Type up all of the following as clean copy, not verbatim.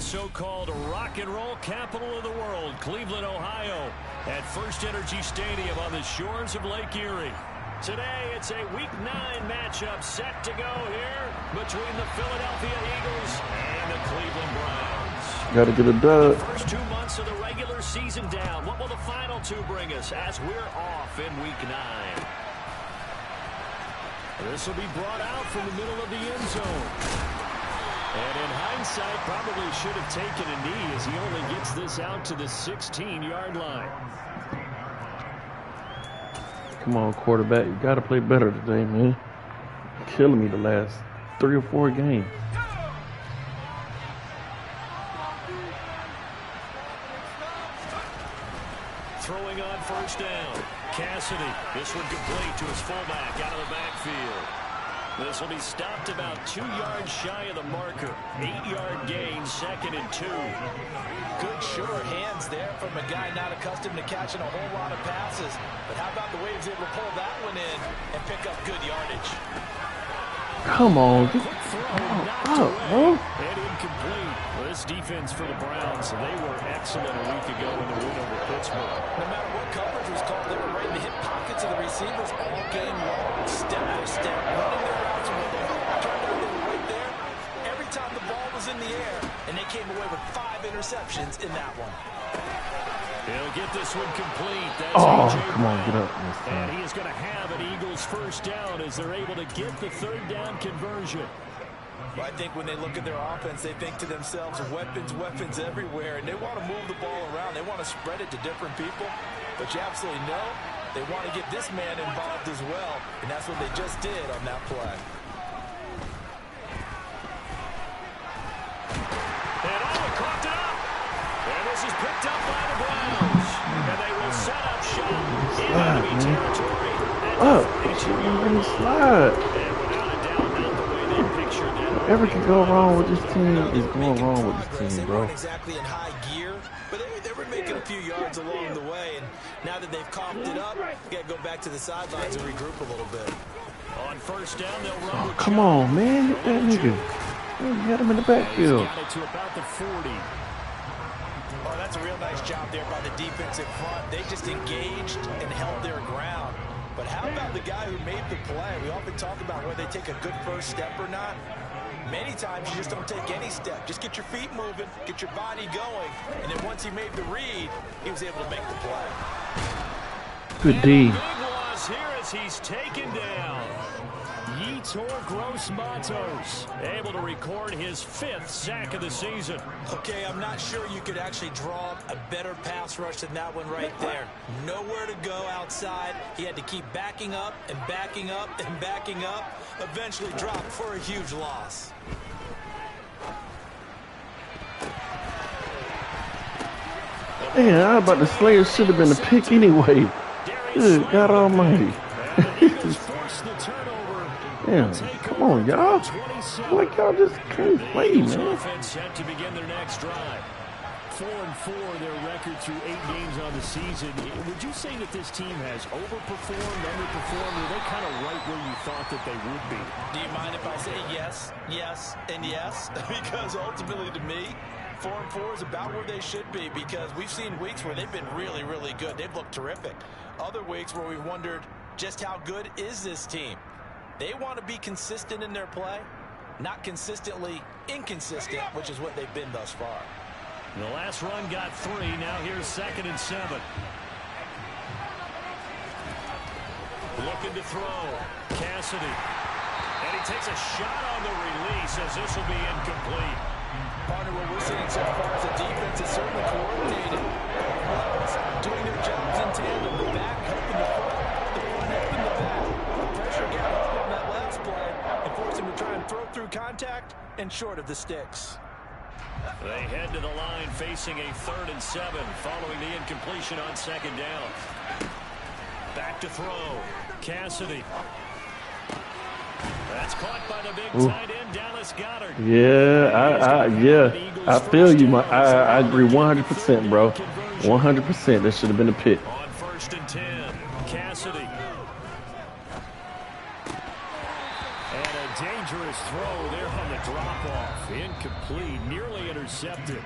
so-called rock and roll capital of the world, Cleveland, Ohio, at First Energy Stadium on the shores of Lake Erie. Today, it's a Week 9 matchup set to go here between the Philadelphia Eagles and the Cleveland Browns. Got to get a dub. First 2 months of the regular season down. What will the final 2 bring us as we're off in Week 9? This will be brought out from the middle of the end zone. And in hindsight, probably should have taken a knee as he only gets this out to the 16-yard line. Come on, quarterback. You got to play better today, man. Killing me the last 3 or 4 games. Throwing on first down. Cassidy. This one complete to his fullback out of the backfield. This will be stopped about 2 yards shy of the marker. 8-yard gain, 2nd and 2. Good, sure hands there from a guy not accustomed to catching a whole lot of passes. But how about the way he was able to pull that one in and pick up good yardage? Come on. Quick throw, knocked away, and incomplete. Well, this defense for the Browns, they were excellent a week ago in the win over Pittsburgh. No matter what coverage was called, they were right in the hip pockets of the receivers all game long, step for step, running their routes with them. Turned out they were right there every time the ball was in the air, and they came away with 5 interceptions in that one. He'll get this one complete. That's come on, get up. And he is going to have an Eagles first down as they're able to get the 3rd down conversion. Well, I think when they look at their offense, they think to themselves, weapons, weapons everywhere, and they want to move the ball around. They want to spread it to different people, but you absolutely know they want to get this man involved as well, and that's what they just did on that play. Caught it up. And this is picked up by the Browns. And they will set up shop in enemy territory. Really slide. And without a doubt, not the way they pictured that. Whatever can go wrong with this team is going wrong with this team, bro. They weren't exactly in high gear, but they were making a few yards along the way. And now that they've coughed it up, you got to go back to the sidelines and regroup a little bit. On first down, they'll run with come on, man. Get that nigga. You had him in the backfield. Got it to about the 40. Oh, that's a real nice job there by the defense in front. They just engaged and held their ground. But how about the guy who made the play? We often talk about whether they take a good first step or not. Many times you just don't take any step. Just get your feet moving, get your body going, and then once he made the read, he was able to make the play. Good D. Big loss here as he's taken down. Yetur Gross-Matos able to record his 5th sack of the season. Okay, I'm not sure you could actually draw a better pass rush than that one right there. Nowhere to go outside. He had to keep backing up and backing up and backing up. Eventually dropped for a huge loss. Man, I was about to say it should have been a pick anyway. Good God almighty. Damn, come on, y'all. Like y'all just can't play, man. Offense set to begin their next drive. 4-4 their record through 8 games on the season. Would you say that this team has overperformed, underperformed, or are they kind of right where you thought that they would be? Do you mind if I say yes, yes, and yes? Because ultimately to me, 4-4 is about where they should be, because we've seen weeks where they've been really, really good. They've looked terrific. Other weeks where we've wondered just how good is this team. They want to be consistent in their play, not consistently inconsistent, which is what they've been thus far. The last run got 3. Now here's 2nd and 7. Looking to throw. Cassidy. And he takes a shot on the release as this will be incomplete. Partner, what we're seeing so far is the defense is certainly coordinated. Doing their jobs in tandem. The back helping the front. The front helping the back. The pressure got on that last play and forced him to try and throw through contact and short of the sticks. They head to the line facing a 3rd and 7 following the incompletion on 2nd down. Back to throw. Cassidy. That's caught by the big tight end, Dallas Goedert. I feel you. I agree 100%, bro. 100%. That should have been a pick. On 1st and 10, Cassidy. And a dangerous throw there on the drop-off. incomplete, nearly intercepted.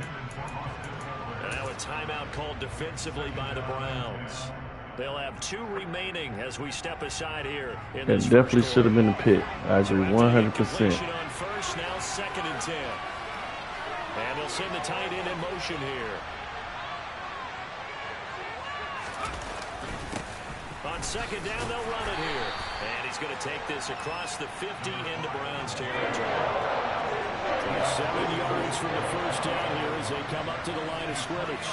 And now a timeout called defensively by the Browns. They'll have 2 remaining as we step aside here. That definitely should have been a pick. I agree 100%. On first, now 2nd and 10. And they'll send the tight end in motion here. On 2nd down, they'll run it here. And he's going to take this across the 50 into Browns territory. 7 yards from the first down here as they come up to the line of scrimmage.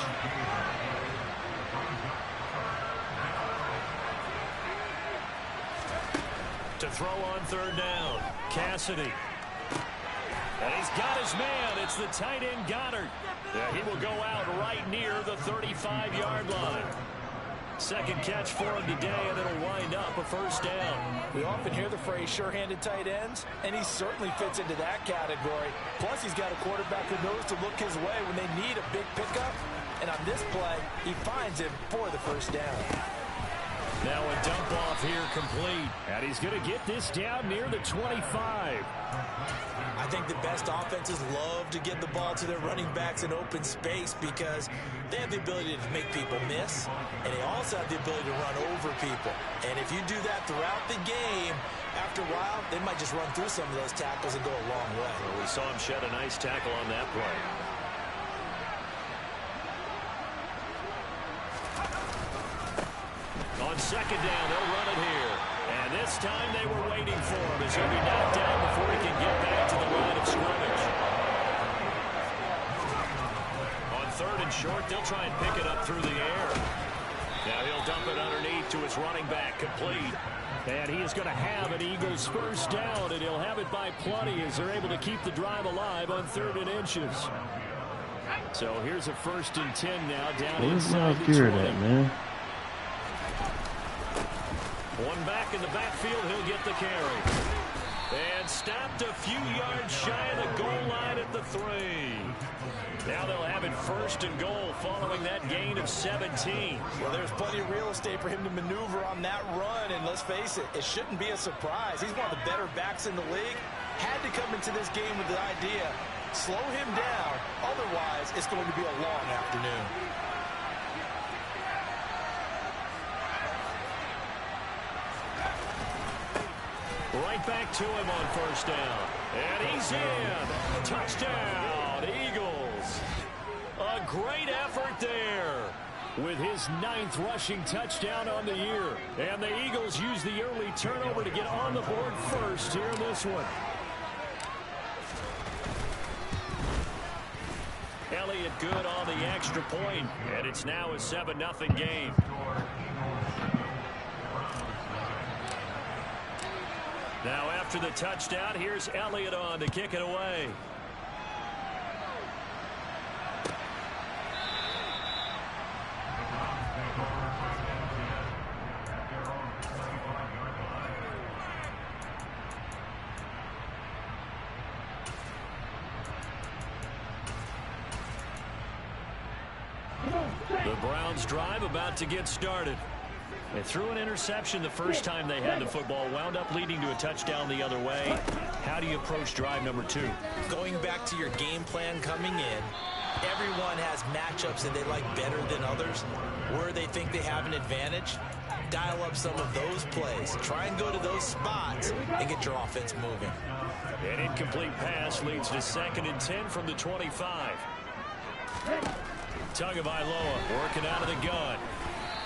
To throw on 3rd down, Cassidy. And he's got his man. It's the tight end Goddard. He will go out right near the 35-yard line. 2nd catch for him today, and it'll wind up a first down. We often hear the phrase sure-handed tight ends, and he certainly fits into that category. Plus, he's got a quarterback who knows to look his way when they need a big pickup. And on this play, he finds him for the first down. Now a dump off here complete. And he's going to get this down near the 25. I think the best offenses love to get the ball to their running backs in open space because they have the ability to make people miss, and they also have the ability to run over people. And if you do that throughout the game, after a while, they might just run through some of those tackles and go a long way. Well, we saw him shed a nice tackle on that play. On 2nd down, they'll run it here. And this time they were waiting for him as he'll be knocked down before he can get back to the line of scrimmage. On 3rd and short, they'll try and pick it up through the air. Now he'll dump it underneath to his running back, complete. And he is going to have an Eagles first down, and he'll have it by plenty as they're able to keep the drive alive on 3rd and inches. So here's a 1st and 10 now down inside the 20. That, man? One back in the backfield, he'll get the carry. And stopped a few yards shy of the goal line at the 3. Now they'll have it 1st and goal following that gain of 17. Well, there's plenty of real estate for him to maneuver on that run, and let's face it, it shouldn't be a surprise. He's one of the better backs in the league. Had to come into this game with the idea, slow him down, otherwise it's going to be a long afternoon. Right back to him on 1st down. And he's in. Touchdown, Eagles. A great effort there with his 9th rushing touchdown on the year. And the Eagles use the early turnover to get on the board first here in this one. Elliott good on the extra point, and it's now a 7-0 game. Now after the touchdown, here's Elliott on to kick it away. The Browns drive about to get started. They threw an interception the first time they had the football, wound up leading to a touchdown the other way. How do you approach drive number 2? Going back to your game plan coming in, everyone has matchups that they like better than others. Where they think they have an advantage, dial up some of those plays. Try and go to those spots and get your offense moving. An incomplete pass leads to 2nd and 10 from the 25. Tagovailoa working out of the gun.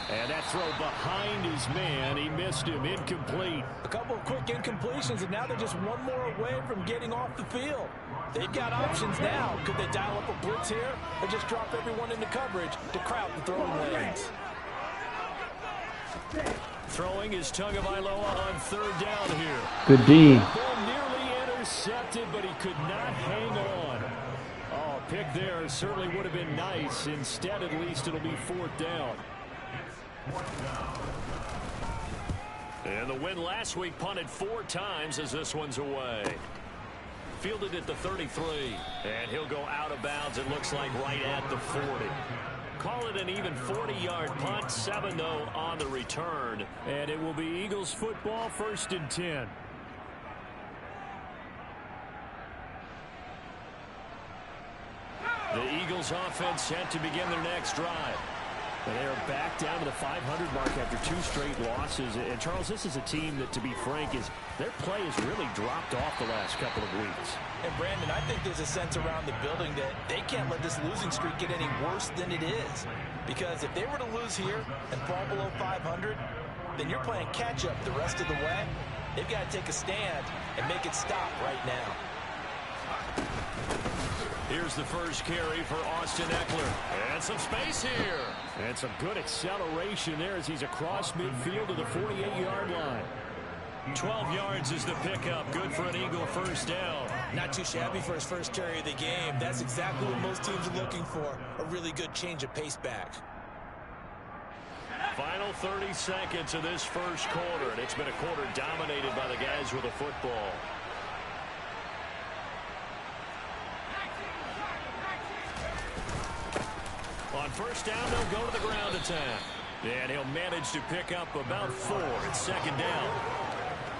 And that throw behind his man, he missed him, incomplete. A couple of quick incompletions, and now they're just one more away from getting off the field. They've got options now. Could they dial up a blitz here or just drop everyone into coverage to crowd the throwing lanes? Throwing is Tagovailoa on 3rd down here. Good D. Ball nearly intercepted, but he could not hang on. Oh, a pick there certainly would have been nice. Instead, at least it'll be 4th down. And the win last week punted 4 times as this one's away. Fielded at the 33. And he'll go out of bounds, it looks like, right at the 40. Call it an even 40-yard punt. 7, though, on the return. And it will be Eagles football, 1st and 10. The Eagles offense set to begin their next drive. They are back down to the 500 mark after 2 straight losses. And, Charles, this is a team that, to be frank, their play has really dropped off the last couple of weeks. And, Brandon, I think there's a sense around the building that they can't let this losing streak get any worse than it is. Because if they were to lose here and fall below 500, then you're playing catch-up the rest of the way. They've got to take a stand and make it stop right now. Here's the first carry for Austin Ekeler. And some space here. And some good acceleration there as he's across midfield to the 48-yard line. 12 yards is the pickup. Good for an Eagle first down. Not too shabby for his first carry of the game. That's exactly what most teams are looking for. A really good change of pace back. Final 30 seconds of this first quarter, and it's been a quarter dominated by the guys with the football. On first down, they'll go to the ground attack. And he'll manage to pick up about 4. It's second down.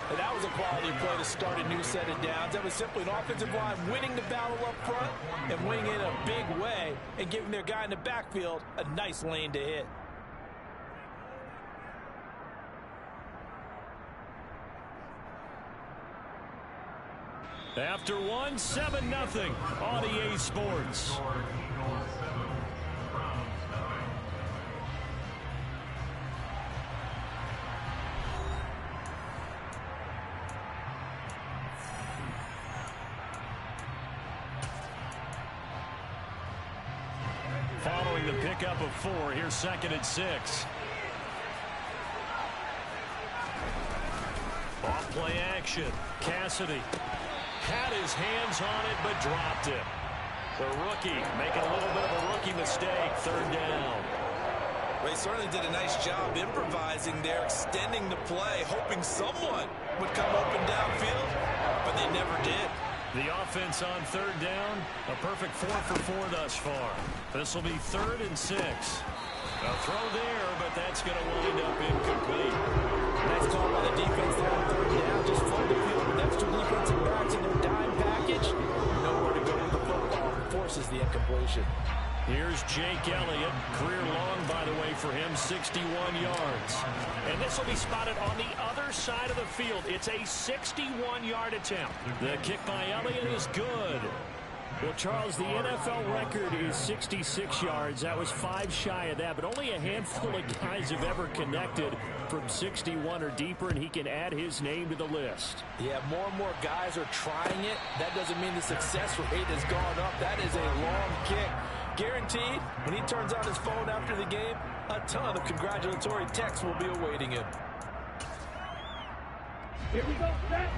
And that was a quality play to start a new set of downs. That was simply an offensive line winning the battle up front and winning in a big way and giving their guy in the backfield a nice lane to hit. After one, 7-0 on EA Sports. Following the pickup of 4, here's 2nd and 6. Off play action. Cassidy had his hands on it but dropped it. The rookie making a little bit of a rookie mistake. 3rd down. They certainly did a nice job improvising there, extending the play, hoping someone would come open downfield, but they never did. The offense on 3rd down, a perfect 4 for 4 thus far. This will be 3rd and 6. A throw there, but that's going to wind up incomplete. Nice call by the defense there on 3rd down. Just flood the field with extra defensive backs in their dime package. Nowhere to go with the football. Forces the incompletion. Here's Jake Elliott. Career long, by the way, for him, 61 yards. And this will be spotted on the other side of the field. It's a 61-yard attempt. The kick by Elliott is good. Well, Charles, the NFL record is 66 yards. That was 5 shy of that, but only a handful of guys have ever connected from 61 or deeper, and he can add his name to the list. Yeah, more and more guys are trying it. That doesn't mean the success rate has gone up. That is a long kick. Guaranteed, when he turns on his phone after the game, a ton of congratulatory texts will be awaiting him.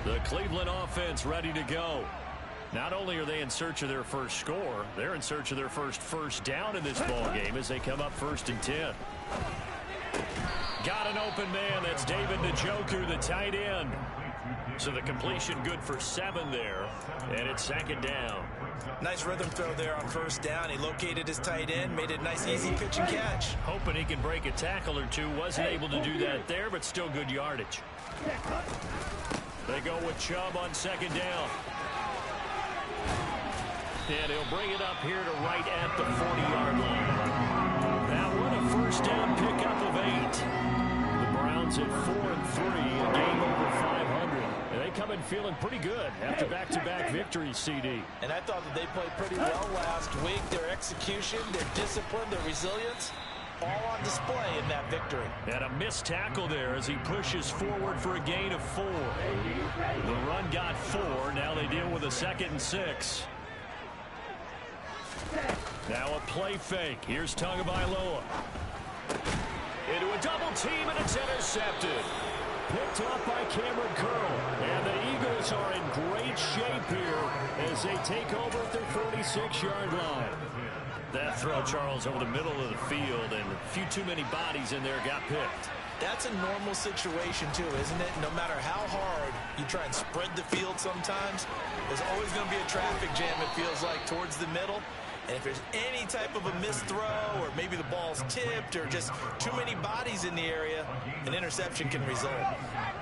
The Cleveland offense ready to go. Not only are they in search of their first score, they're in search of their first down in this ball game as they come up 1st and 10. Got an open man. That's David Njoku, the tight end. So the completion good for 7 there, and it's 2nd down. Nice rhythm throw there on 1st down. He located his tight end, made it a nice easy pitch and catch. Hoping he can break a tackle or two. Wasn't able to do that there, but still good yardage. They go with Chubb on 2nd down. And he'll bring it up here to right at the 40-yard line. Now what a first down pickup of 8. The Browns at 4-3, a game over 500. And they come in feeling pretty good after back-to-back victories, CD. And I thought that they played pretty well last week. Their execution, their discipline, their resilience, all on display in that victory. And a missed tackle there as he pushes forward for a gain of 4. The run got 4. Now they deal with a 2nd and 6. Now a play fake. Here's Tagovailoa. Into a double team, and it's intercepted. Picked off by Cameron Curl. And the Eagles are in great shape here as they take over at their 46-yard line. That throw, Charles, over the middle of the field, and a few too many bodies in there got picked. That's a normal situation, too, isn't it? No matter how hard you try and spread the field sometimes, there's always going to be a traffic jam, it feels like, towards the middle. And if there's any type of a missed throw, or maybe the ball's tipped, or just too many bodies in the area, an interception can result.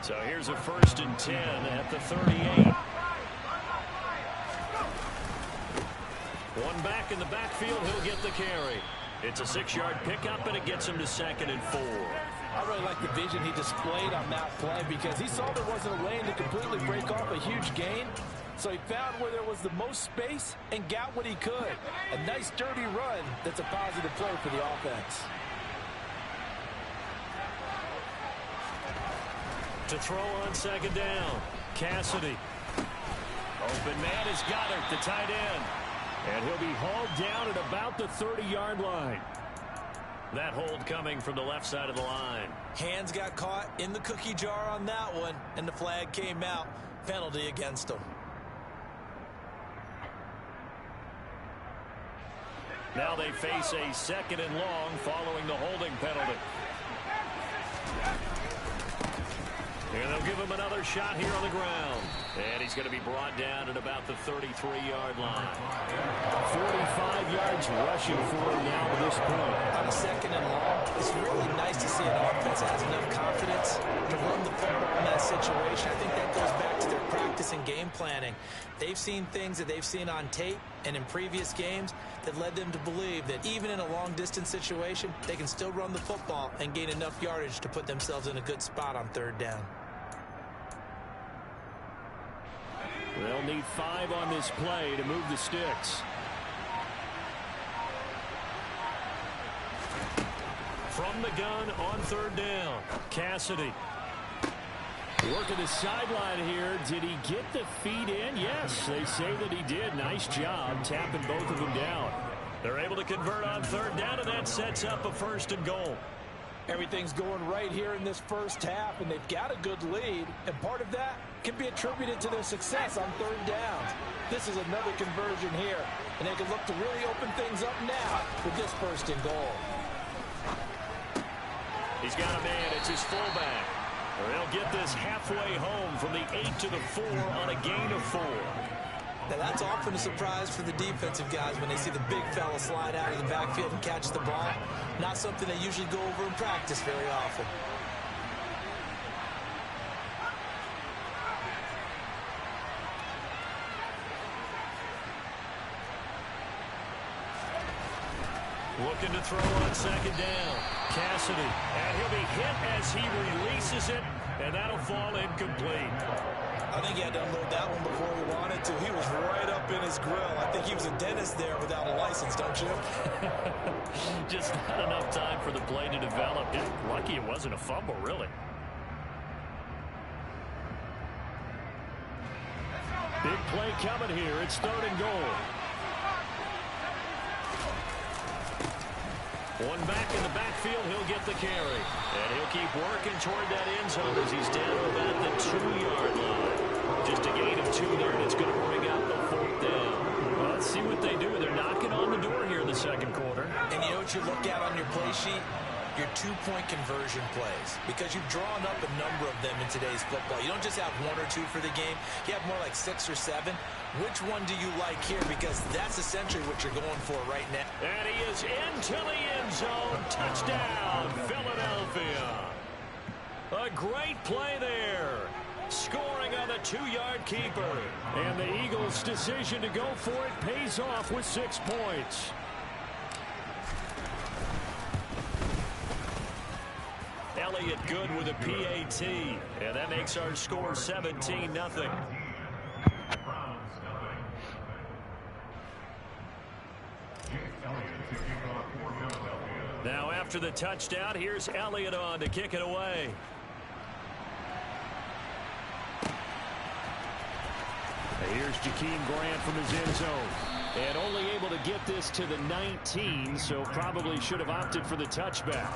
So here's a 1st and 10 at the 38. One back in the backfield, he'll get the carry. It's a 6-yard pickup, and it gets him to 2nd and 4. I really like the vision he displayed on that play because he saw there wasn't a lane to completely break off a huge gain. So he found where there was the most space and got what he could. A nice, dirty run that's a positive play for the offense. To throw on 2nd down, Cassidy. Open man is Goddard, the tight end. And he'll be hauled down at about the 30-yard line. That hold coming from the left side of the line. Hands got caught in the cookie jar on that one, and the flag came out. Penalty against him. Now they face a 2nd and long following the holding penalty. And they'll give him another shot here on the ground. And he's going to be brought down at about the 33-yard line. 45 yards rushing for him now to this point. On a 2nd and long, it's really nice to see an offense that has enough confidence to run the football in that situation. I think that goes back to their practice and game planning. They've seen things that they've seen on tape and in previous games that led them to believe that even in a long-distance situation, they can still run the football and gain enough yardage to put themselves in a good spot on 3rd down. They'll need 5 on this play to move the sticks. From the gun on 3rd down, Cassidy. Working the sideline here. Did he get the feet in? Yes, they say that he did. Nice job tapping both of them down. They're able to convert on 3rd down, and that sets up a 1st and goal. Everything's going right here in this first half, and they've got a good lead, and part of that can be attributed to their success on 3rd downs. This is another conversion here, and they can look to really open things up now with this 1st and goal. He's got a man. It's his fullback. They'll get this halfway home from the 8 to the 4 on a gain of 4. Now, that's often a surprise for the defensive guys when they see the big fella slide out of the backfield and catch the ball. Not something they usually go over in practice very often. Looking to throw on 2nd down. Cassidy. And he'll be hit as he releases it, and that'll fall incomplete. I think he had to unload that one before he wanted to. He was right up in his grill. I think he was a dentist there without a license, don't you? Just not enough time for the play to develop. Just lucky it wasn't a fumble, really. Big play coming here. It's 3rd and goal. One back in the backfield, he'll get the carry. And he'll keep working toward that end zone as he's down about the 2-yard line. Just a gain of 2 there, and it's going to bring up the 4th down. Well, let's see what they do. They're knocking on the door here in the 2nd quarter. And you know what you look at on your play sheet? Your 2-point conversion plays, because you've drawn up a number of them in today's football. You don't just have 1 or 2 for the game. You have more like 6 or 7. Which one do you like here? Because that's essentially what you're going for right now. And he is into the end zone. Touchdown, Philadelphia. A great play there. Scoring on the 2-yard keeper. And the Eagles' decision to go for it pays off with 6 points. Elliott good with a PAT. And that makes our score 17-0. Now after the touchdown, here's Elliott on to kick it away. Here's Jakeem Grant from his end zone. And only able to get this to the 19, so probably should have opted for the touchback.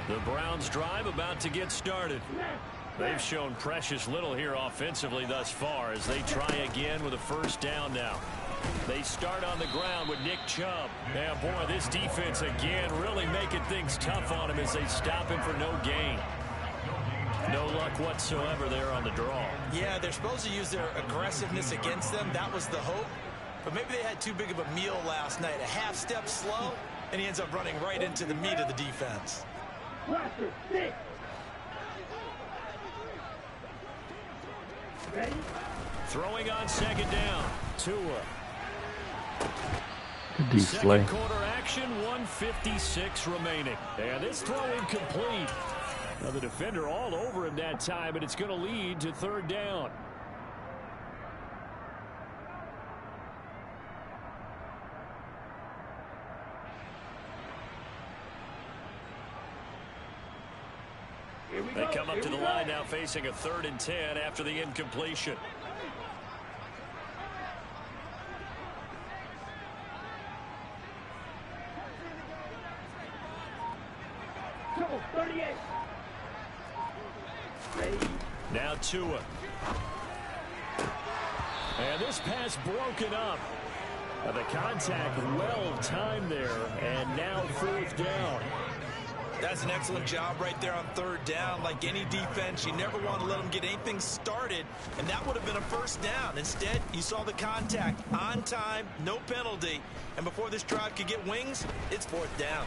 The Browns drive about to get started. They've shown precious little here offensively thus far as they try again with a 1st down now. They start on the ground with Nick Chubb. And boy, this defense again really making things tough on him as they stop him for no gain. No luck whatsoever there on the draw. Yeah, they're supposed to use their aggressiveness against them. That was the hope. But maybe they had too big of a meal last night. A half step slow, and he ends up running right into the meat of the defense. Throwing on second down. Tua. Good deep slay. Second quarter action, 1:56 remaining. And this throw incomplete. Now the defender all over him that time, and it's going to lead to third down. They come up to the line now facing a 3rd and 10 after the incompletion. Now Tua. And this pass broken up. The contact well timed there, and now 4th down. That's an excellent job right there on 3rd down. Like any defense, you never want to let them get anything started, and that would have been a 1st down. Instead, you saw the contact on time, no penalty, and before this drive could get wings, it's 4th down.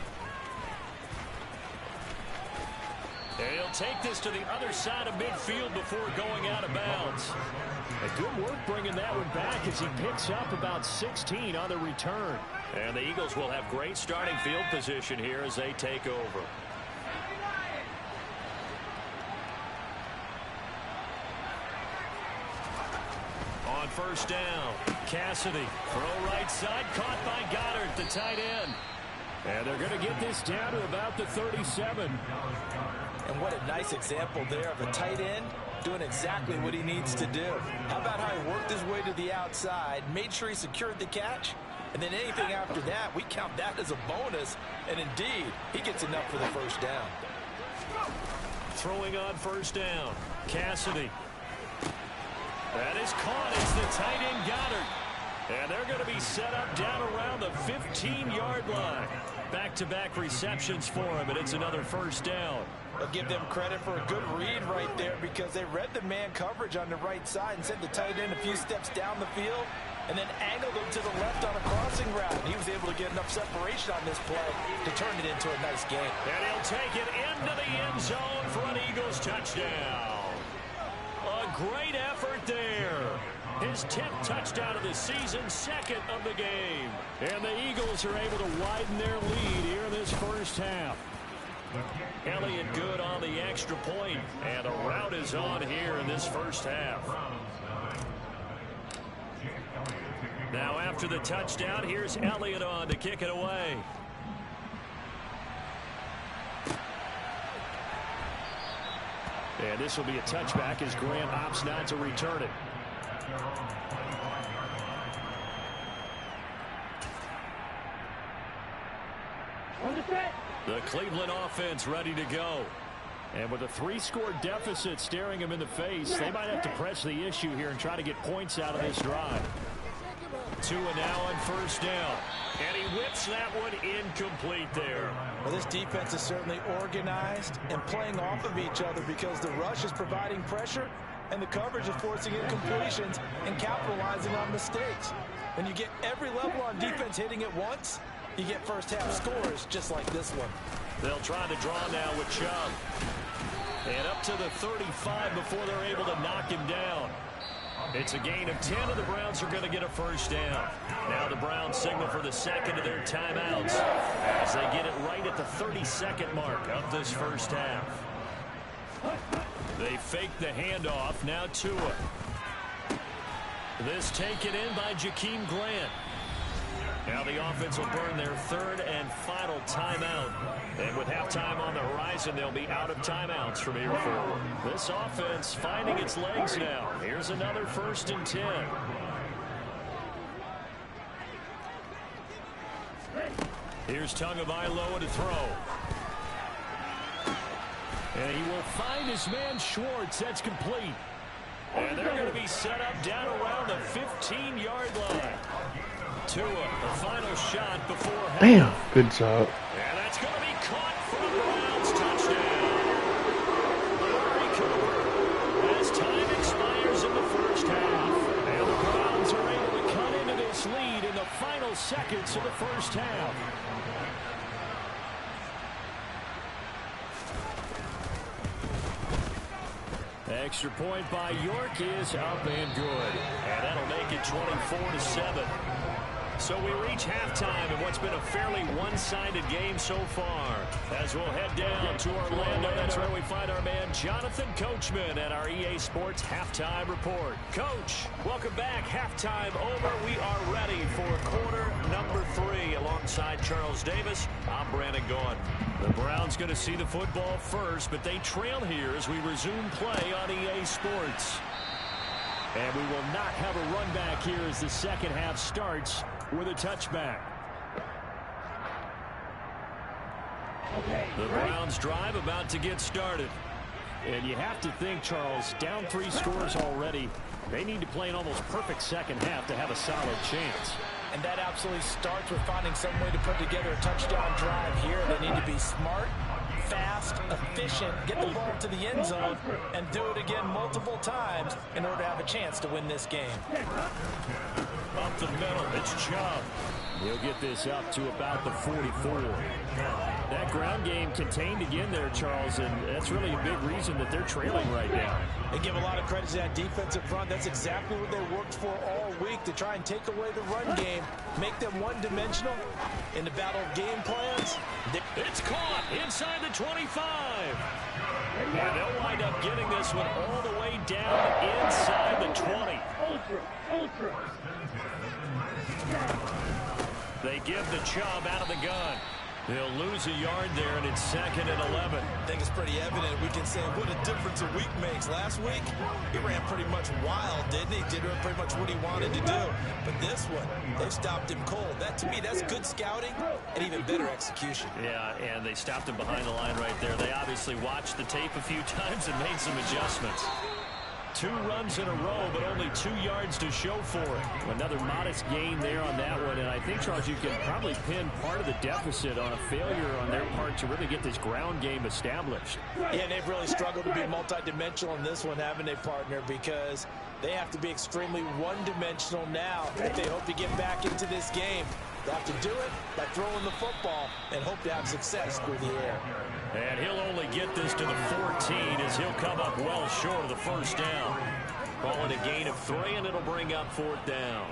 And he'll take this to the other side of midfield before going out of bounds. And good work bringing that one back as he picks up about 16 on the return. And the Eagles will have great starting field position here as they take over. On 1st down, Cassidy. Throw right side, caught by Goddard, the tight end. And they're going to get this down to about the 37. And what a nice example there of a tight end doing exactly what he needs to do. How about how he worked his way to the outside, made sure he secured the catch, and then anything after that, we count that as a bonus. And indeed, he gets enough for the 1st down. Throwing on 1st down, Cassidy. That is caught. It's the tight end Goddard. And they're going to be set up down around the 15-yard line. Back-to-back receptions for him, and it's another 1st down. I'll give them credit for a good read right there because they read the man coverage on the right side and sent the tight end a few steps down the field and then angled him to the left on a crossing route. And he was able to get enough separation on this play to turn it into a nice game. And he'll take it into the end zone for an Eagles touchdown. A great effort there. His 10th touchdown of the season, 2nd of the game. And the Eagles are able to widen their lead here in this 1st half. Elliott good on the extra point, and a rout is on here in this 1st half. Now after the touchdown, here's Elliott on to kick it away. And this will be a touchback as Grant opts not to return it. The Cleveland offense ready to go. And with a 3-score deficit staring him in the face, they might have to press the issue here and try to get points out of this drive. Tua now on 1st down. And he whips that one incomplete there. Well, this defense is certainly organized and playing off of each other because the rush is providing pressure and the coverage is forcing incompletions and capitalizing on mistakes. When you get every level on defense hitting at once, you get 1st half scores just like this one. They'll try the draw now with Chubb. And up to the 35 before they're able to knock him down. It's a gain of 10, and the Browns are going to get a 1st down. Now the Browns signal for the 2nd of their timeouts as they get it right at the 32nd mark of this 1st half. They fake the handoff. Now Tua. This taken in by Jakeem Grant. Now the offense will burn their 3rd and final timeout. And with halftime on the horizon, they'll be out of timeouts from here forward. This offense finding its legs now. Here's another 1st and 10. Here's Tagovailoa to throw. And he will find his man Schwartz. That's complete. And they're going to be set up down around the 15-yard line. Tua, the final shot before half. Damn, good job. And that's going to be caught for the Browns touchdown. Amari Cooper, as time expires in the 1st half. And the Browns are able to cut into this lead in the final seconds of the 1st half. Extra point by York is up and good. And that'll make it 24-7. So we reach halftime in what's been a fairly one-sided game so far. As we'll head down to Orlando, that's where we find our man Jonathan Coachman at our EA Sports Halftime Report. Coach, welcome back. Halftime over. We are ready for quarter number 3. Alongside Charles Davis, I'm Brandon Gaudin. The Browns going to see the football first, but they trail here as we resume play on EA Sports. And we will not have a run back here as the second half starts with a touchback. The Browns drive about to get started. And you have to think, Charles, down 3 scores already. They need to play an almost perfect second half to have a solid chance. And that absolutely starts with finding some way to put together a touchdown drive here. They need to be smart, fast, efficient, get the ball to the end zone, and do it again multiple times in order to have a chance to win this game. Up the middle, it's Chubb. He'll get this up to about the 44. That ground game contained again there, Charles, and that's really a big reason that they're trailing right now. They give a lot of credit to that defensive front. That's exactly what they worked for all week, to try and take away the run game, make them one-dimensional in the battle of game plans. It's caught inside the 25. And they'll wind up getting this one all the way down inside the 20. They give the Chubb out of the gun. They'll lose a yard there, and it's 2nd and 11. I think it's pretty evident. We can say what a difference a week makes. Last week, he ran pretty much wild, didn't he? Did pretty much what he wanted to do. But this one, they stopped him cold. That, to me, that's good scouting and even better execution. Yeah, and they stopped him behind the line right there. They obviously watched the tape a few times and made some adjustments. 2 runs in a row, but only 2 yards to show for it. Another modest gain there on that one, and I think, Charles, you can probably pin part of the deficit on a failure on their part to really get this ground game established. Yeah, they've really struggled to be multidimensional in this one, haven't they, partner? Because they have to be extremely one-dimensional now if they hope to get back into this game. They have to do it by throwing the football and hope to have success through the air. And he'll only get this to the 14 as he'll come up well short of the first down. Calling a gain of 3, and it'll bring up 4th down.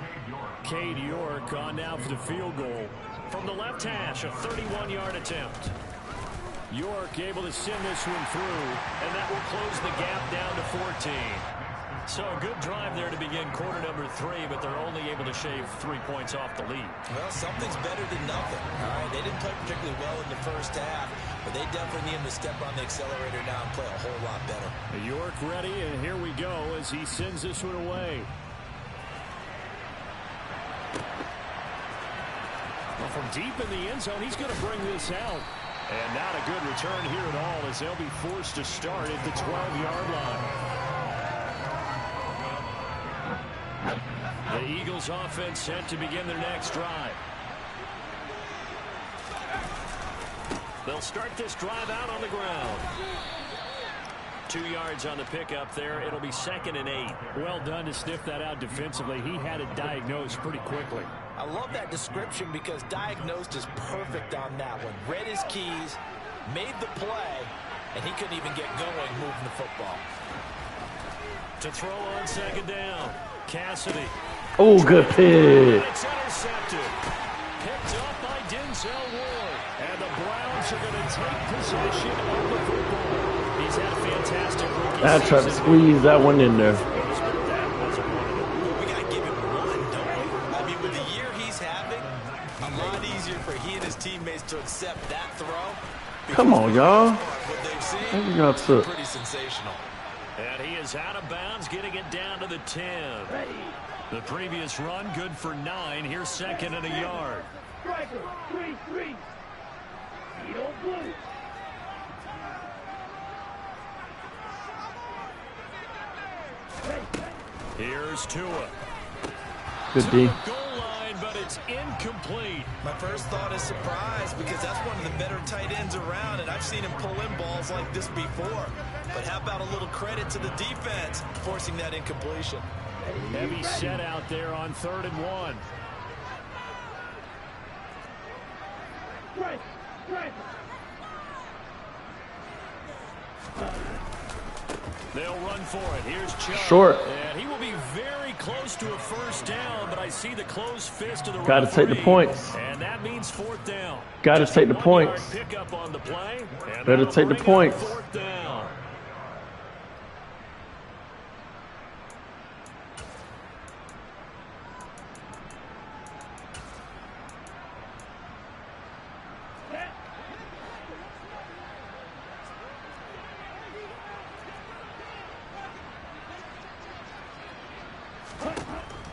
Cade York on now for the field goal. From the left hash, a 31-yard attempt. York able to send this one through, and that will close the gap down to 14. So a good drive there to begin quarter number 3, but they're only able to shave 3 points off the lead. Well, something's better than nothing. All right, they didn't play particularly well in the first half, but they definitely need him to step on the accelerator now and play a whole lot better. York ready, and here we go as he sends this one away. Well, from deep in the end zone, he's going to bring this out. And not a good return here at all as they'll be forced to start at the 12-yard line. The Eagles offense set to begin their next drive. They'll start this drive out on the ground. 2 yards on the pickup there. It'll be 2nd and 8. Well done to sniff that out defensively. He had it diagnosed pretty quickly. I love that description because diagnosed is perfect on that one. Read his keys, made the play, and he couldn't even get going moving the football. To throw on 2nd down. Cassidy. Oh, good pick. It's intercepted. Picked up by Denzel Ward. And the Browns are going to take possession of the football. He's had a fantastic rookie season. I tried to squeeze that one in there. We got to give him one, don't we? I mean, with the year he's having, a lot easier for he and his teammates to accept that throw. Come on, y'all. What they've seen, What we got to? pretty sensational. And he is out of bounds, getting it down to the 10. The previous run, good for 9. Here's 2nd and a yard. Here's Tua. Good D. Goal line, but it's incomplete. My first thought is surprise because that's one of the better tight ends around, and I've seen him pull in balls like this before. But how about a little credit to the defense forcing that incompletion? Heavy set out there on 3rd and 1. They'll run for it. Here's Chubb. Short. And he will be very close to a first down, but I see the closed fist of the Got to take the points. And that means fourth down. Got to take the points. Pickup on the play. Better take the points. Fourth down.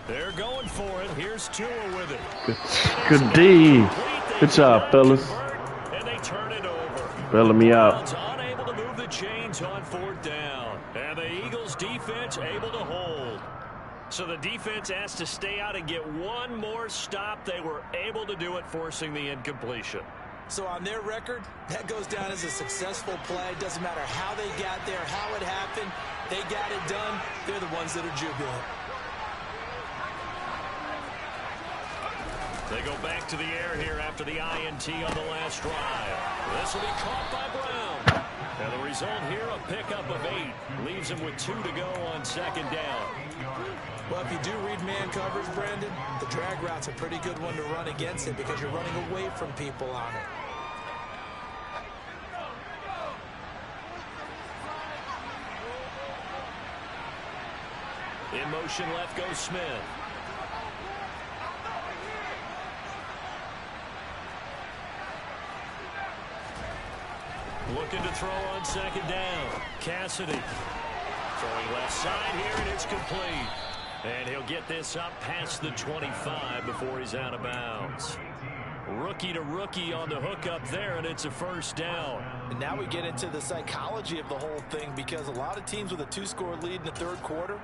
They're going for it. Here's Tua with it. Good D. Good job, fellas. And they turn it over. Bellamy out. Unable to move the chains on fourth down. And the Eagles defense able to hold. So the defense asked to stay out and get one more stop. They were able to do it, forcing the incompletion. So on their record, that goes down as a successful play. Doesn't matter how they got there, how it happened. They got it done. They're the ones that are jubilant. They go back to the air here after the INT on the last drive. This will be caught by Brown. And the result here, a pickup of 8. Leaves him with 2 to go on second down. Well, if you do read man coverage, Brandon, the drag route's a pretty good one to run against it because you're running away from people on it. In motion left goes Smith. Looking to throw on second down. Cassidy throwing left side here, and it's complete. And he'll get this up past the 25 before he's out of bounds. Rookie to rookie on the hookup there, and it's a first down. And now we get into the psychology of the whole thing because a lot of teams with a 2-score lead in the third quarter,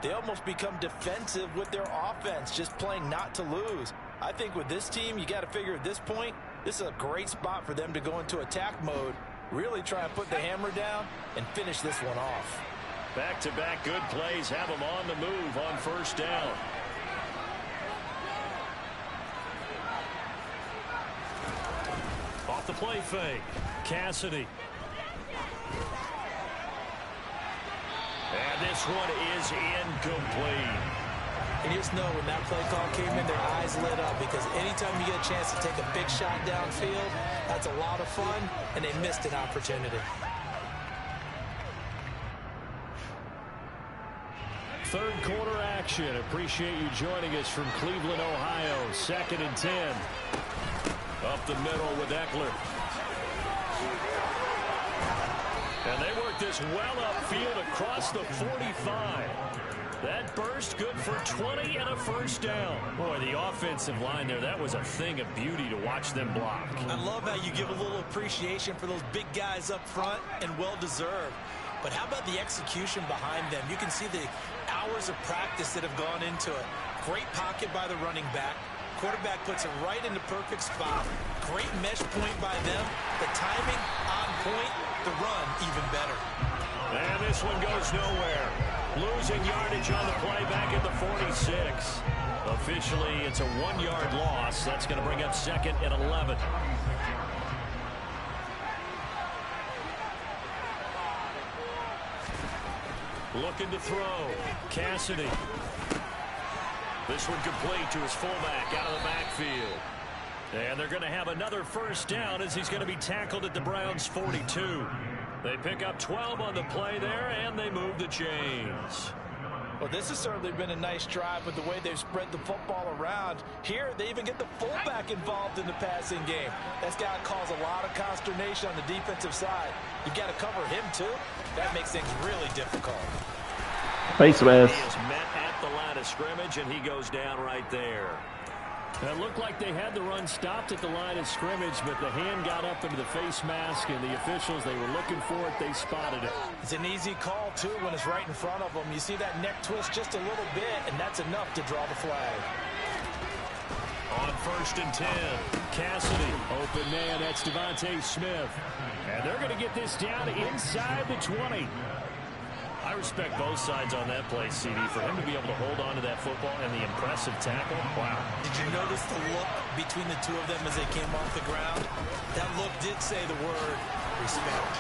they almost become defensive with their offense, just playing not to lose. I think with this team, you got to figure at this point, this is a great spot for them to go into attack mode, really try and put the hammer down and finish this one off. Back-to-back good plays have them on the move on first down. Off the play fake. Cassidy. And this one is incomplete. And you just know when that play call came in, their eyes lit up because anytime you get a chance to take a big shot downfield, that's a lot of fun, and they missed an opportunity. Third quarter action. Appreciate you joining us from Cleveland, Ohio. 2nd and 10. Up the middle with Eckler. And they work this well upfield across the 45. That burst good for 20 and a first down. Boy, the offensive line there, that was a thing of beauty to watch them block. I love how you give a little appreciation for those big guys up front, and well-deserved. But how about the execution behind them? You can see the hours of practice that have gone into it. Great pocket by the running back. Quarterback puts it right in the perfect spot. Great mesh point by them. The timing on point. The run even better. And this one goes nowhere. Losing yardage on the play back at the 46. Officially, it's a 1-yard loss. That's going to bring up 2nd and 11. Looking to throw. Cassidy. This one complete to his fullback out of the backfield. And they're going to have another first down as he's going to be tackled at the Browns' 42. They pick up 12 on the play there, and they move the chains. Well, this has certainly been a nice drive with the way they've spread the football around. Here, they even get the fullback involved in the passing game. That's got to cause a lot of consternation on the defensive side. You've got to cover him, too. That makes things really difficult. Face mask. He is met at the line of scrimmage, and he goes down right there. It looked like they had the run stopped at the line of scrimmage, but the hand got up into the face mask, and the officials, they were looking for it. They spotted it. It's an easy call, too, when it's right in front of them. You see that neck twist just a little bit, and that's enough to draw the flag. On 1st and 10, Cassidy, open man, that's Devontae Smith. And they're going to get this down inside the 20. I respect both sides on that play, CD. For him to be able to hold on to that football and the impressive tackle, wow. Did you notice the look between the two of them as they came off the ground? That look did say the word respect.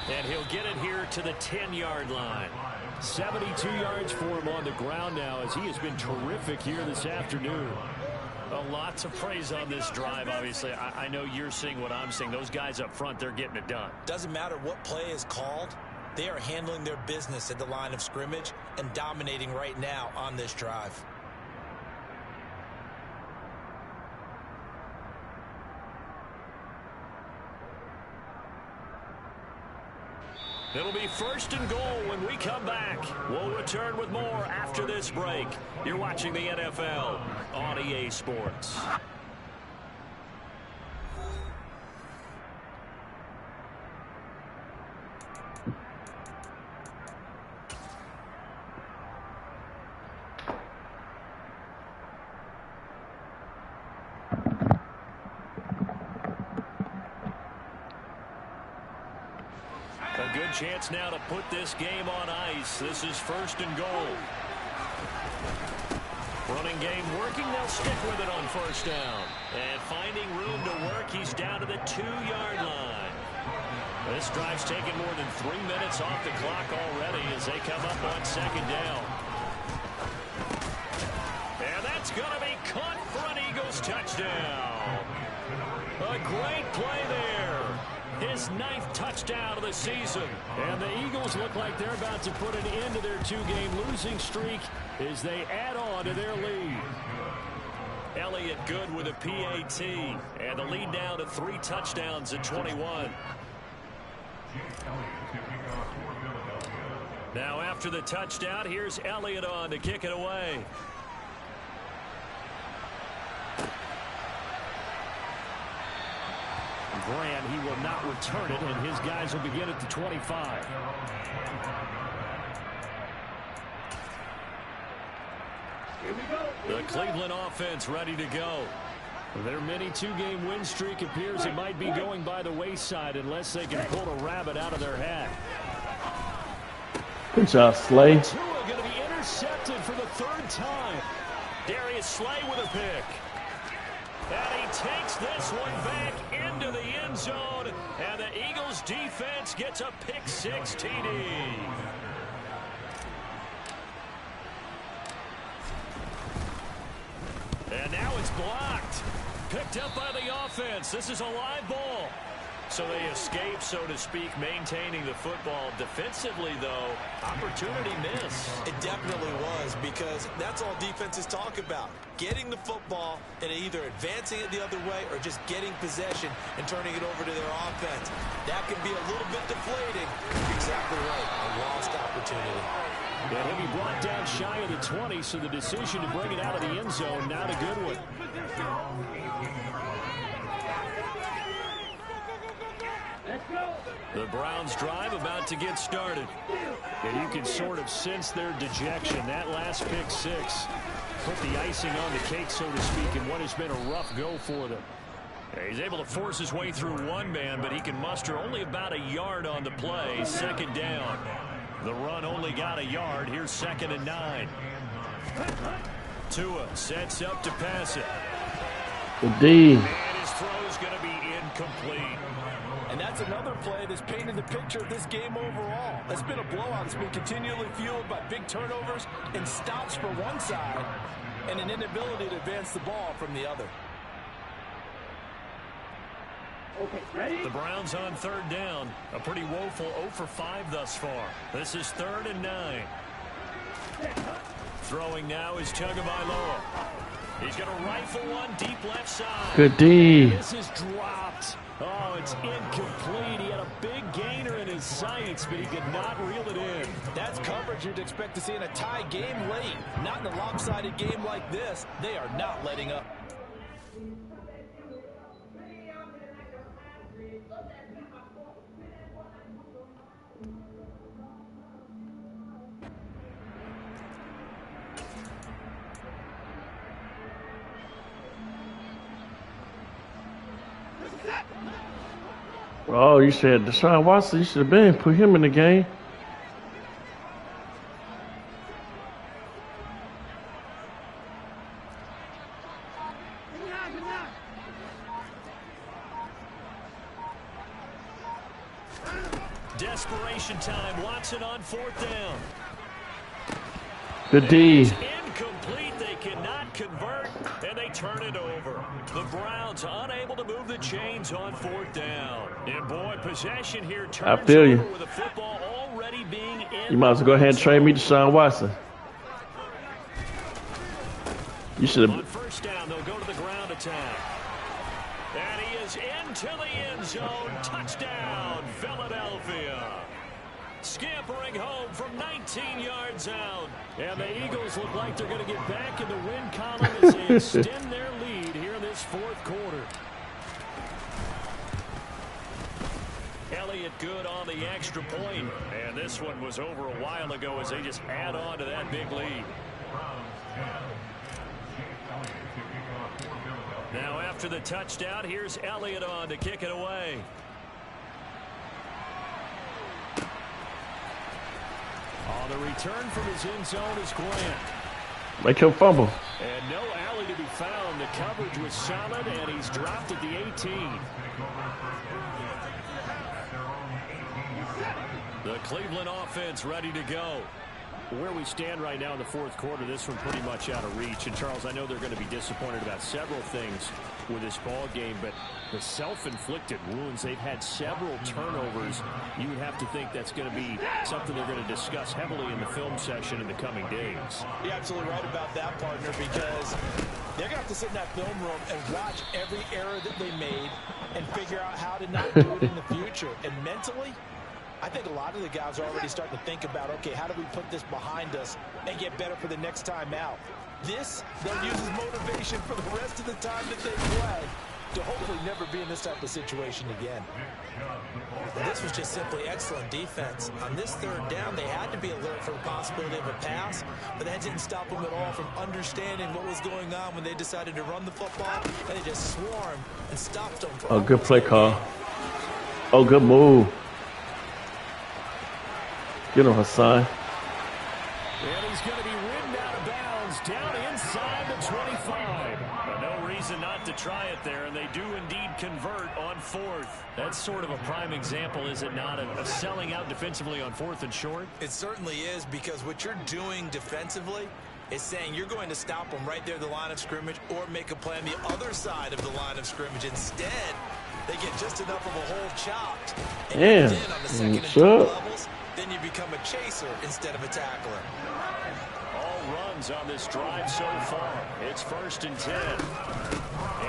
And he'll get it here to the 10-yard line. 72 yards for him on the ground now, as he has been terrific here this afternoon. A lot to praise on this drive, obviously. I know you're seeing what I'm seeing. Those guys up front, they're getting it done. Doesn't matter what play is called. They are handling their business at the line of scrimmage and dominating right now on this drive. It'll be 1st and goal when we come back. We'll return with more after this break. You're watching the NFL on EA Sports. A good chance now to put this game on ice. This is 1st and goal. Running game working. They'll stick with it on 1st down. And finding room to work, he's down to the 2-yard line. This drive's taken more than 3 minutes off the clock already as they come up on 2nd down. And that's going to be caught for an Eagles touchdown. A great play there. His 9th touchdown of the season. And the Eagles look like they're about to put an end to their 2-game losing streak as they add on to their lead. Elliott good with a PAT. And the lead now to 3 touchdowns at 21. Now after the touchdown, here's Elliott on to kick it away. Grant, he will not return it, and his guys will begin at the 25. The Cleveland offense ready to go. Their mini 2-game win streak appears it might be going by the wayside unless they can pull a rabbit out of their hat. Good job, Slay. Tua going to be intercepted for the 3rd time. Darius Slay with a pick. And he takes this one back into the end zone. And the Eagles defense gets a pick-6 TD. And now it's blocked. Picked up by the offense. This is a live ball. So they escape, so to speak, maintaining the football. Defensively, though, opportunity miss. It definitely was, because that's all defenses talk about. Getting the football and either advancing it the other way or just getting possession and turning it over to their offense. That can be a little bit deflating. Exactly right. A lost opportunity. And he'll be brought down shy of the 20, so the decision to bring it out of the end zone, not a good one. The Browns drive about to get started. And you can sort of sense their dejection. That last pick-6 put the icing on the cake, so to speak, in what has been a rough go for them. He's able to force his way through one man, but he can muster only about a yard on the play. 2nd down. The run only got a yard. Here's 2nd and 9. Tua sets up to pass it. The D. And his throw's going to be incomplete. And that's another play that's painted the picture of this game overall. It's been a blowout. It's been continually fueled by big turnovers and stops for one side and an inability to advance the ball from the other. Okay, ready? The Browns on 3rd down. A pretty woeful 0 for 5 thus far. This is 3rd and 9. Throwing now is Tagovailoa. He's going to rifle one deep left side. Good D. This is dropped. Oh, it's incomplete. He had a big gainer in his sights, but he could not reel it in. That's coverage you'd expect to see in a tie game late. Not in a lopsided game like this. They are not letting up. Oh, you said Deshaun Watson, you should have been. Put him in the game. Desperation time. Watson on 4th down. Good D. It's incomplete. They cannot convert, and they turn it over. The Browns unable to move the chains on 4th down. And boy, possession here turns I feel you. over with the football already being in. You might as well go ahead and trade me to Deshaun Watson. You should On have. 1st down, they'll go to the ground attack. And he is into the end zone. Touchdown, Philadelphia. Scampering home from 19 yards out. And the Eagles look like they're going to get back in the win column as they extend their lead here in this 4th quarter. Elliott good on the extra point. And this one was over a while ago as they just add on to that big lead. Now after the touchdown, here's Elliott on to kick it away. On the return from his end zone is Grant. Make him fumble. And no alley to be found. The coverage was solid, and he's dropped at the 18. The Cleveland offense ready to go. Where we stand right now in the 4th quarter, this one pretty much out of reach. And, Charles, I know they're going to be disappointed about several things with this ball game, but the self-inflicted wounds, they've had several turnovers. You would have to think that's going to be something they're going to discuss heavily in the film session in the coming days. You're absolutely right about that, partner, because they're going to have to sit in that film room and watch every error that they made and figure out how to not do it in the future. And mentally, I think a lot of the guys are already starting to think about, okay, how do we put this behind us and get better for the next time out? This, they'll use as motivation for the rest of the time that they play to hopefully never be in this type of situation again. This was just simply excellent defense. On this 3rd down, they had to be alert for the possibility of a pass, but that didn't stop them at all from understanding what was going on when they decided to run the football, and they just swarmed and stopped them. Oh, good play call. Oh, good move. Get him, Hassan. And he's going to be ridden out of bounds down inside the 25. But no reason not to try it there, and they do indeed convert on 4th. That's sort of a prime example, is it not, of selling out defensively on 4th and short? It certainly is, because what you're doing defensively is saying you're going to stop them right there at the line of scrimmage or make a play on the other side of the line of scrimmage. Instead, they get just enough of a hole chopped. And Damn. then on the 2nd and 3rd levels, then you become a chaser instead of a tackler. All runs on this drive so far. It's 1st and 10.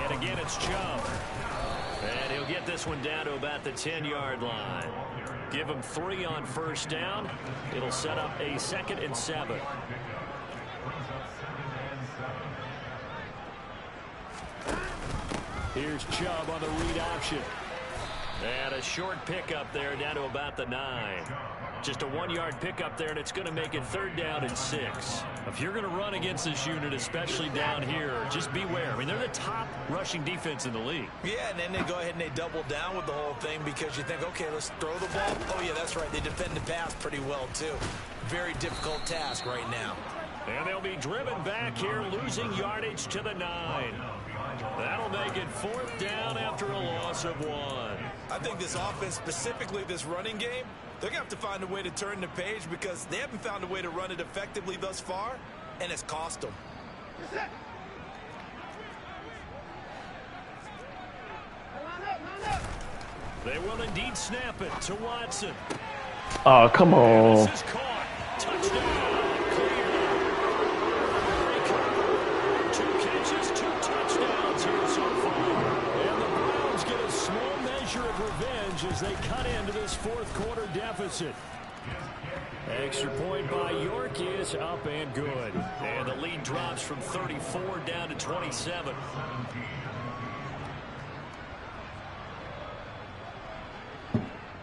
And again, it's Chubb. And he'll get this one down to about the 10-yard line. Give him 3 on 1st down. It'll set up a 2nd and 7. Here's Chubb on the read option. And a short pickup there down to about the 9. Just a 1-yard pickup there, and it's going to make it 3rd down and 6. If you're going to run against this unit, especially down here, just beware. I mean, they're the top rushing defense in the league. Yeah, and then they go ahead and they double down with the whole thing because you think, okay, let's throw the ball. Oh, yeah, that's right. They defend the pass pretty well, too. Very difficult task right now. And they'll be driven back here, losing yardage to the 9. That'll make it 4th down after a loss of 1. I think this offense, specifically this running game, they're going to have to find a way to turn the page because they haven't found a way to run it effectively thus far, and it's cost them. They will indeed snap it to Watson. Oh, come on. This is caught. Touchdown. Clear. 2 catches, 2 touchdowns here so far. And the Browns get a small measure of revenge as they cut into this 4th quarter deficit. Extra point by York is up and good. And the lead drops from 34 down to 27.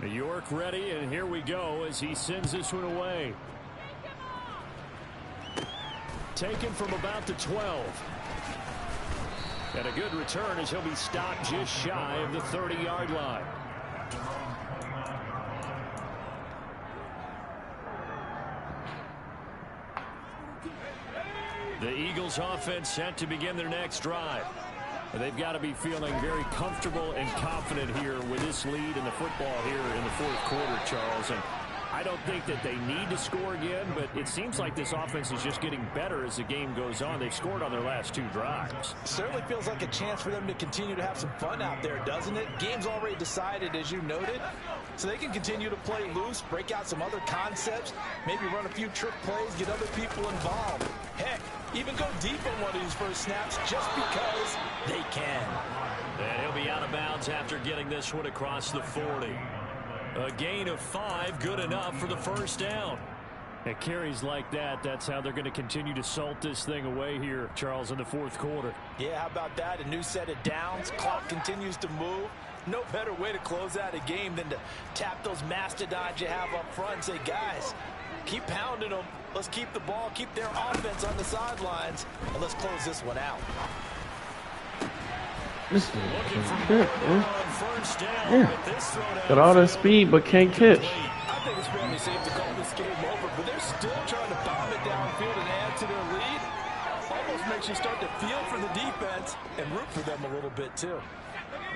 York ready, and here we go as he sends this one away. Taken from about the 12. And a good return as he'll be stopped just shy of the 30-yard line. The Eagles offense set to begin their next drive. They've got to be feeling very comfortable and confident here with this lead in the football here in the fourth quarter, Charles. And I don't think that they need to score again, but it seems like this offense is just getting better as the game goes on. They've scored on their last 2 drives. Certainly feels like a chance for them to continue to have some fun out there, doesn't it? Game's already decided, as you noted, so they can continue to play loose, break out some other concepts, maybe run a few trick plays, get other people involved. Heck, even go deep on one of these first snaps just because they can. And he'll be out of bounds after getting this one across the 40. A gain of 5, good enough for the first down. At carries like that, that's how they're going to continue to salt this thing away here, Charles, in the fourth quarter. Yeah, how about that? A new set of downs. Clock continues to move. No better way to close out a game than to tap those mastodons you have up front and say, guys, keep pounding them. Let's keep the ball, keep their offense on the sidelines, and let's close this one out. This is Looking for good, more man. on first down. Yeah. But this throw down Got all that speed, but can't catch. I think it's fairly safe to call this game over, but they're still trying to bomb it downfield and add to their lead. Almost makes you start to feel for the defense and root for them a little bit, too.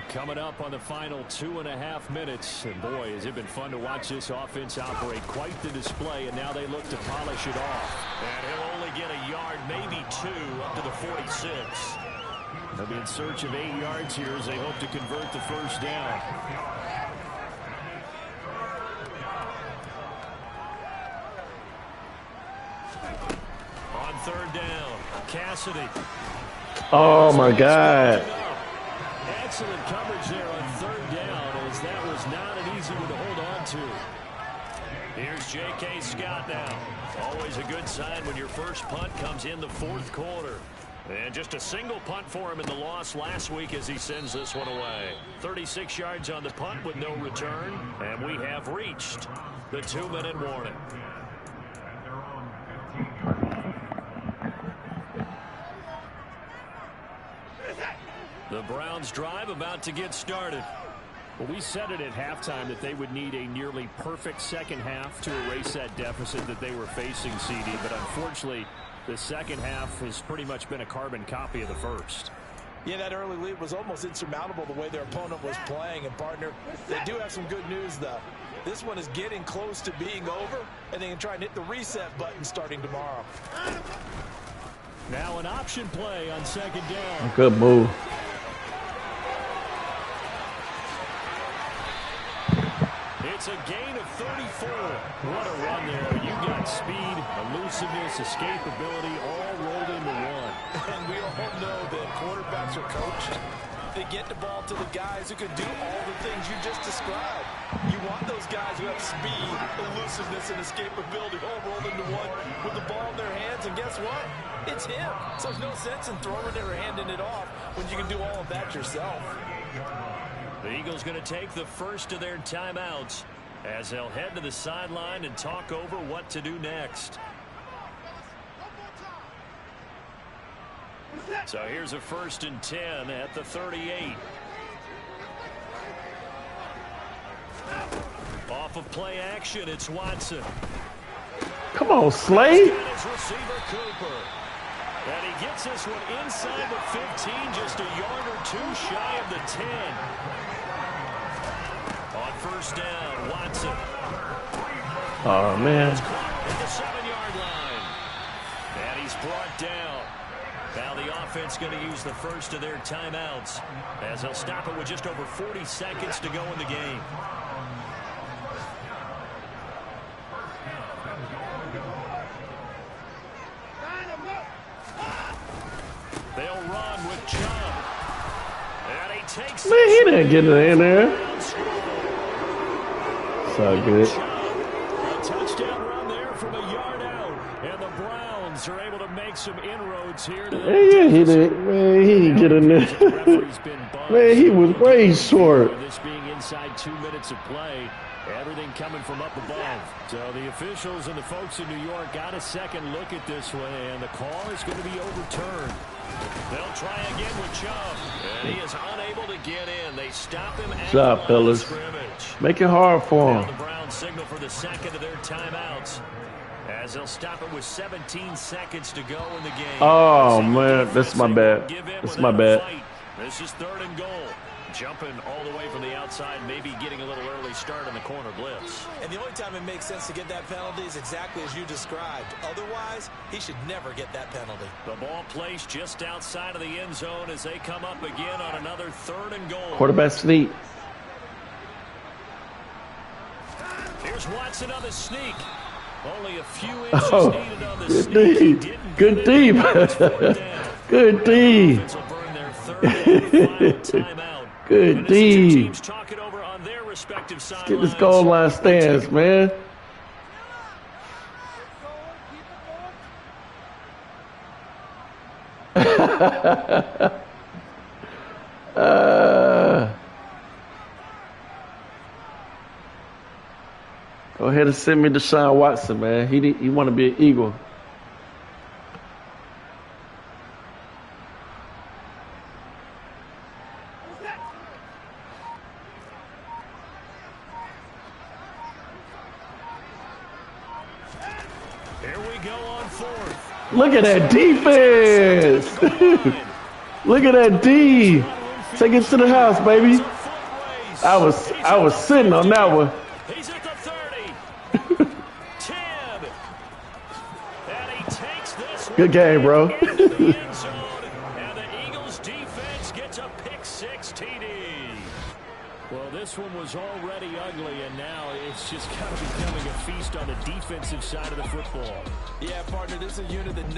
Coming up on the final 2.5 minutes. And boy, has it been fun to watch this offense operate. Quite the display, and now they look to polish it off. And he'll only get a yard, maybe 2, up to the 46. They'll be in search of 8 yards here as they hope to convert the first down. On third down, Cassidy. Oh my God. Excellent coverage there on third down, as that was not an easy one to hold on to. Here's J.K. Scott now. Always a good sign when your first punt comes in the fourth quarter. And just a single punt for him in the loss last week as he sends this one away. 36 yards on the punt with no return. And we have reached the 2-minute warning. The Browns drive about to get started. Well, we said it at halftime that they would need a nearly perfect second half to erase that deficit that they were facing, CD. But unfortunately, the second half has pretty much been a carbon copy of the first. Yeah, that early lead was almost insurmountable the way their opponent was playing. And, partner, they do have some good news, though. This one is getting close to being over, and they can try and hit the reset button starting tomorrow. Now an option play on second down. Good move. It's a gain of 34. What a run there. You got speed, elusiveness, escapability, all rolled into one. And we all know that quarterbacks are coached. They get the ball to the guys who can do all the things you just described. You want those guys who have speed, elusiveness, and escapability all rolled into one with the ball in their hands. And guess what? It's him. So there's no sense in throwing it or handing it off when you can do all of that yourself. The Eagles going to take the first of their timeouts as they'll head to the sideline and talk over what to do next. So here's a 1st and 10 at the 38. Off of play action, it's Watson. Come on, Slade. He's got his receiver, Cooper. And he gets this one inside the 15, just a yard or 2 shy of the 10. On first down, Watson. Oh, man. At the 7-yard line. And he's brought down. Now the offense going to use the first of their timeouts as they'll stop it with just over 40 seconds to go in the game. They'll run with Chubb. And he takes Man, he didn't get it in there. So good. A touchdown run there from a yard out. And the Browns are able to make some inroads here. Yeah, he did. Man, he didn't get in there. Man, he was way short. This being inside 2 minutes of play. Everything coming from up above. So the officials and the folks in New York got a second look at this one, and the call is going to be overturned. They'll try again with Chubb. And he is unable to get in. They stop him at Job, the line of fellas. scrimmage. Make it hard for Now him. the Browns signal for the second of their timeouts as they'll stop it with 17 seconds to go in the game. Oh, man. That's my bad. That's my bad. This is 3rd and goal. Jumping all the way from the outside, maybe getting a little early start on the corner blitz. And the only time it makes sense to get that penalty is exactly as you described. Otherwise, he should never get that penalty. The ball placed just outside of the end zone as they come up again on another 3rd and goal. Quarterback sneak. Here's Watson on the sneak. Only a few inches needed on the good sneak. D. Good D. Good D. Offense will burn their 3rd and final timeout. Good D. Teams talk it over on their respective sidelines. Get this goal line stance, man. Go ahead and send me Deshaun Watson, man. He want to be an Eagle. Here we go on 4th. Look at that defense. Look at that D. Take it to the house, baby. I was sitting on that one. He's at the 30. 10. And he takes this. Good game, bro. Into the end zone. And the Eagles defense gets a pick 6 TD. Well, this one was already ugly, and now it's just kind of becoming a feast on the defensive side of the football. Yeah, partner, this is a unit that